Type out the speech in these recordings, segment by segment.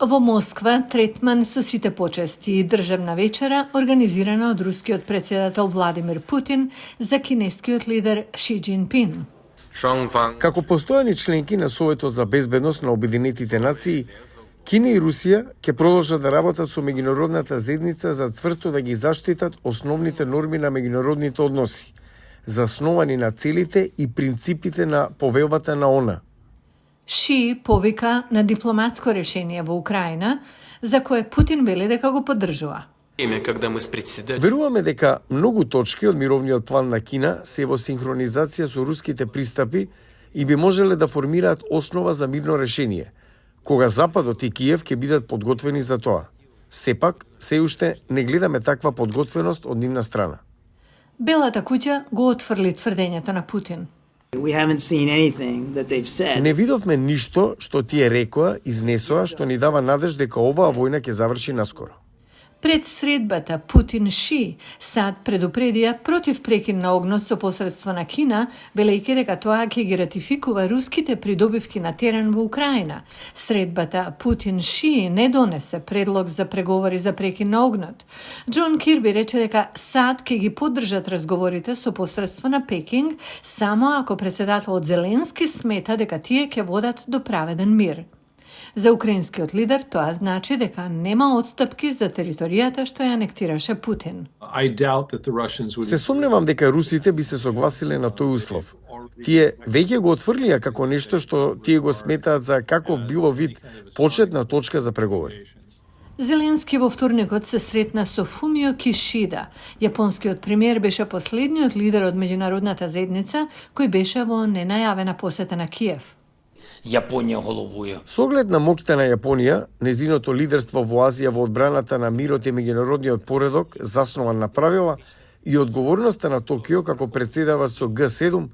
Во Москва третман со сите почести и државна вечера организирана од рускиот председател Владимир Путин за кинескиот лидер Ши Џинпин. Како постојани членки на Советот за безбедност на Обединетите нации, Кина и Русија ќе продолжат да работат со меѓународната заедница за цврсто да ги заштитат основните норми на меѓународните односи, засновани на целите и принципите на повелбата на ООН. Ши повика на дипломатско решение во Украина, за кое Путин вели дека го поддржува. Веруваме дека многу точки од мировниот план на Кина се во синхронизација со руските пристапи и би можеле да формираат основа за мирно решение, кога Западот и Киев ќе бидат подготвени за тоа. Сепак, се уште не гледаме таква подготвеност од нивна страна. Белата куќа го отфрли тврдењето на Путин. Не видовме ништо што тие рекоа, изнесоа, што ни дава надеж дека оваа војна ќе заврши наскоро. Пред средбата Путин-Ши САД предупредија против прекин на огнот со посредство на Кина, велејќи дека тоа ќе ги ратификува руските придобивки на терен во Украина. Средбата Путин-Ши не донесе предлог за преговори за прекин на огнот. Џон Кирби рече дека САД ќе ги поддржат разговорите со посредство на Пекинг само ако председателот Зеленски смета дека тие ќе водат до праведен мир. За украинскиот лидер тоа значи дека нема отстапки за територијата што ја анектираше Путин. Се сомневам дека русите би се согласиле на тој услов. Тие веќе го отфрлија како нешто што тие го сметаат за каков било вид почетна точка за преговори. Зеленски во вторникот се сретна со Фумио Кишида. Јапонскиот премиер беше последниот лидер од меѓународната заедница кој беше во ненајавена посета на Киев. Јапонија головуе. Со оглед на моќта на Јапонија, незиното лидерство во Азија во одбраната на мирот и меѓународниот поредок, заснован на правила, и одговорноста на Токио како председавач со Г7,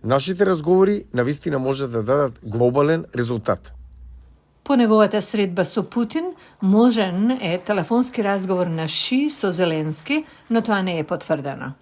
нашите разговори навистина може да дадат глобален резултат. По неговата средба со Путин, можен е телефонски разговор на Ши со Зеленски, но тоа не е потврдено.